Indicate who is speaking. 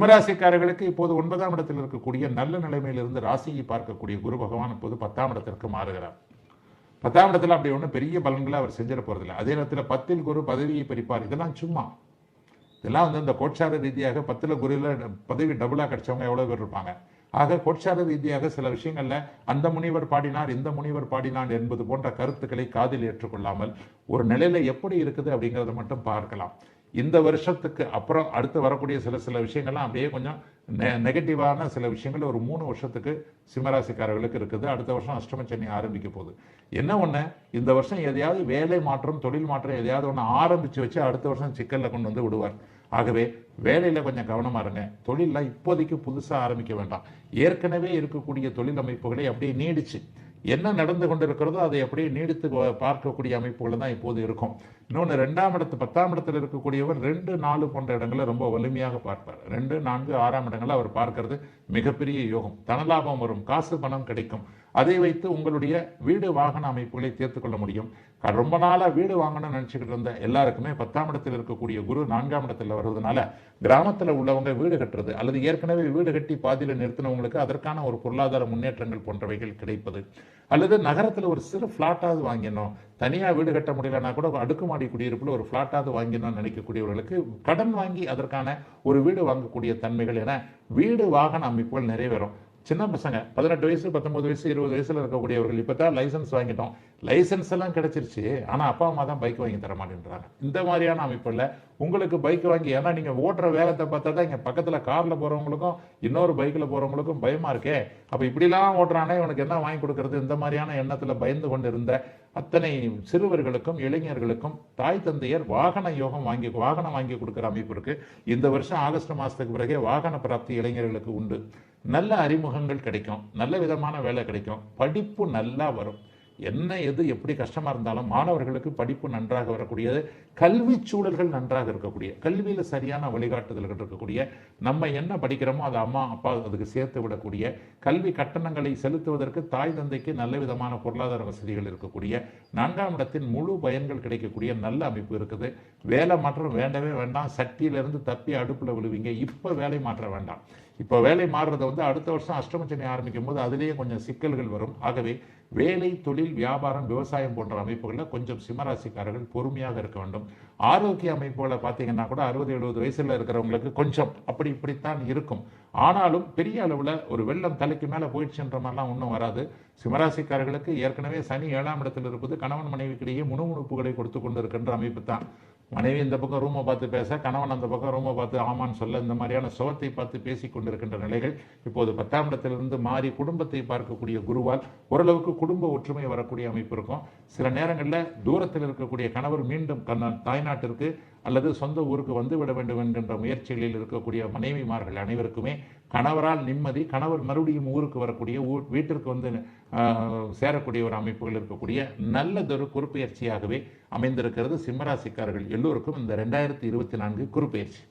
Speaker 1: சிம்மராசிக்காரர்களுக்கு இப்போது 9ஆம் இடத்தில் இருக்கக்கூடிய நல்ல நிலைமையிலிருந்து ராசியை பார்க்கக்கூடிய குரு பகவான் இப்போது 10ஆம் இடத்திற்கு மாறுகிறார். 10ஆம் இடத்துல அப்படி ஒன்றும் பெரிய பலன்களை அவர் செஞ்சிட போறதில்லை. அதே நேரத்தில் 10ல் குரு பதவியை பறிப்பார். இதெல்லாம் சும்மா, இதெல்லாம் இந்த கோட்சார ரீதியாக 10ல் குருல பதவி டபுளா கிடைச்சவங்க எவ்வளவு பேர் இருப்பாங்க. ஆக கோட்சார ரீதியாக சில விஷயங்கள்ல அந்த முனிவர் பாடினார் இந்த முனிவர் பாடினார் என்பது போன்ற கருத்துக்களை காதில் ஏற்றுக்கொள்ளாமல் ஒரு நிலையில எப்படி இருக்குது அப்படிங்கிறத மட்டும் பார்க்கலாம். இந்த வருஷத்துக்கு அப்புறம் அடுத்து வரக்கூடிய சில விஷயங்கள்லாம் அப்படியே கொஞ்சம் நெகட்டிவான சில விஷயங்கள் ஒரு 3 வருஷத்துக்கு சிம்மராசிக்காரர்களுக்கு இருக்குது. அடுத்த வருஷம் அஷ்டம சனி ஆரம்பிக்க போகுது. என்ன ஒண்ணு, இந்த வருஷம் எதையாவது வேலை மாற்றம் தொழில் மாற்றம் எதையாவது ஒன்று ஆரம்பிச்சு வச்சு அடுத்த வருஷம் சிக்கல்ல கொண்டு வந்து விடுவார். ஆகவே வேலையில கொஞ்சம் கவனமா இருங்க. தொழில இப்போதைக்கு புதுசா ஆரம்பிக்க வேண்டாம். ஏற்கனவே இருக்கக்கூடிய தொழில் அமைப்புகளை அப்படியே நீடிச்சு என்ன நடந்து கொண்டிருக்கிறதோ அதை அப்படியே நீடித்து பார்க்கக்கூடிய அமைப்புகள் தான் இப்போது இருக்கும். இன்னொன்று, 2ஆம் இடத்து 10ஆம் இடத்தில் இருக்கக்கூடியவர் 2, 4 போன்ற இடங்களை ரொம்ப வலிமையாக பார்ப்பார். 2, 4, 6ஆம் இடங்களை அவர் பார்க்கிறது மிகப்பெரிய யோகம். தனலாபம் வரும், காசு பணம் கிடைக்கும். அதை வைத்து உங்களுடைய வீடு வாகன அமைப்புகளை தீர்த்து கொள்ள முடியும். ரொம்ப நாளா வீடு வாங்கணும்னு நினைச்சுக்கிட்டு இருந்த எல்லாருக்குமே 10ஆம் இடத்தில் இருக்கக்கூடிய குரு 4ஆம் இடத்துல வருவதனால கிராமத்தில் உள்ளவங்க வீடு கட்டுறது அல்லது ஏற்கனவே வீடு கட்டி பாதியில நிறுத்தினவங்களுக்கு அதற்கான ஒரு பொருளாதார முன்னேற்றங்கள் போன்றவைகள் கிடைப்பது, அல்லது நகரத்தில் ஒரு சிறு பிளாட்டாவது வாங்கினோம், தனியா வீடு கட்ட முடியலன்னா கூட அடுக்குமாடி குடியிருப்புல ஒரு பிளாட்டாவது வாங்கினோம்னு நினைக்கக்கூடியவர்களுக்கு கடன் வாங்கி அதற்கான ஒரு வீடு வாங்கக்கூடிய தன்மைகள் என வீடு வாகன அமைப்புகள் நிறைவேறும். சின்ன பசங்க 18 வயசு 19 வயசு 20 வயசுல இருக்கக்கூடியவர்கள் இப்பதான் லைசன்ஸ் வாங்கிட்டோம், லைசன்ஸ் எல்லாம் கிடைச்சிருச்சு, ஆனா அப்பா அம்மா தான் பைக் வாங்கி தர மாட்டேன்றாங்க. இந்த மாதிரியான அமைப்புல உங்களுக்கு பைக் வாங்கி, ஏன்னா நீங்க ஓட்டுற வேகத்தை பார்த்தா தான் இங்க பக்கத்துல கார்ல போறவங்களுக்கும் இன்னொரு பைக்ல போறவங்களுக்கும் பயமா இருக்கே, அப்ப இப்படிலாம் ஓட்டுறானே இவனுக்கு என்ன வாங்கி கொடுக்கறது, இந்த மாதிரியான எண்ணத்துல பயந்து கொண்டு இருந்த அத்தனை சிறுவர்களுக்கும் இளைஞர்களுக்கும் தாய் தந்தையர் வாகனம் வாங்கி கொடுக்கிற அமைப்பு இருக்கு. இந்த வருஷம் ஆகஸ்ட் மாசத்துக்கு பிறகே வாகன பிராப்தி இளைஞர்களுக்கு உண்டு. நல்ல அறிமுகங்கள் கிடைக்கும், நல்ல விதமான வேலை கிடைக்கும், படிப்பு நல்லா வரும். என்ன எது எப்படி கஷ்டமா இருந்தாலும் மாணவர்களுக்கு படிப்பு நன்றாக வரக்கூடியது, கல்வி சூழல்கள் நன்றாக இருக்கக்கூடிய, கல்வியில சரியான வழிகாட்டுதல்கள் இருக்கக்கூடிய, நம்ம என்ன படிக்கிறோமோ அதை அம்மா அப்பா அதுக்கு சேர்த்து விடக்கூடிய, கல்வி கட்டணங்களை செலுத்துவதற்கு தாய் தந்தைக்கு நல்ல விதமான பொருளாதார வசதிகள் இருக்கக்கூடிய, 4ஆம் இடத்தின் முழு பயன்கள் கிடைக்கக்கூடிய நல்ல அமைப்பு இருக்குது. வேலை மாற்றம் வேண்டவே வேண்டாம். சட்டியிலிருந்து தப்பி அடுப்புல விழுவீங்க. இப்ப வேலை மாற்ற வேண்டாம். இப்போ வேலை மாறுறதை அடுத்த வருஷம் அஷ்டம சனி ஆரம்பிக்கும் போது அதிலேயே கொஞ்சம் சிக்கல்கள் வரும். ஆகவே வேலை தொழில் வியாபாரம் விவசாயம் போன்ற அமைப்புகளில் கொஞ்சம் சிம்மராசிக்காரர்கள் பொறுமையாக இருக்க வேண்டும். ஆரோக்கிய அமைப்புகளை பார்த்தீங்கன்னா கூட 60-70 வயசுல இருக்கிறவங்களுக்கு கொஞ்சம் அப்படி இப்படித்தான் இருக்கும். ஆனாலும் பெரிய அளவுல ஒரு வெள்ளம் தலைக்கு மேல போயிடுச்சுன்ற மாதிரிலாம் ஒன்றும் வராது. சிம்மராசிக்காரர்களுக்கு ஏற்கனவே சனி 7ஆம் இடத்தில் இருப்பது கணவன் மனைவிக்கிடையே முணுமுணுப்புகளை கொடுத்து கொண்டு இருக்கின்ற அமைப்பு தான். மனைவி இந்த பக்கம் ரூமை பார்த்து பேச, கணவன் அந்த பக்கம் ரூமை பார்த்து ஆமான்னு சொல்ல, இந்த மாதிரியான சுகத்தை பார்த்து பேசிக் கொண்டிருக்கின்ற நிலைகள் இப்போது 10ஆம் இடத்திலிருந்து மாறி குடும்பத்தை பார்க்கக்கூடிய குருவால் ஓரளவுக்கு குடும்ப ஒற்றுமை வரக்கூடிய அமைப்பு இருக்கும். சில நேரங்களில் தூரத்தில் இருக்கக்கூடிய கணவர் மீண்டும் தாய்நாட்டிற்கு அல்லது சொந்த ஊருக்கு வந்து விட வேண்டும் என்கின்ற முயற்சிகளில் இருக்கக்கூடிய மனைவிமார்கள் அனைவருக்குமே கணவரால் நிம்மதி, கணவர் மறுபடியும் ஊருக்கு வரக்கூடிய, வீட்டிற்கு வந்து சேரக்கூடிய ஒரு அமைப்புகள் இருக்கக்கூடிய நல்லதொரு குறுப்பெயர்ச்சியாகவே அமைந்திருக்கிறது சிம்மராசிக்காரர்கள் எல்லோருக்கும் இந்த 2024 குறுப்பெயர்ச்சி.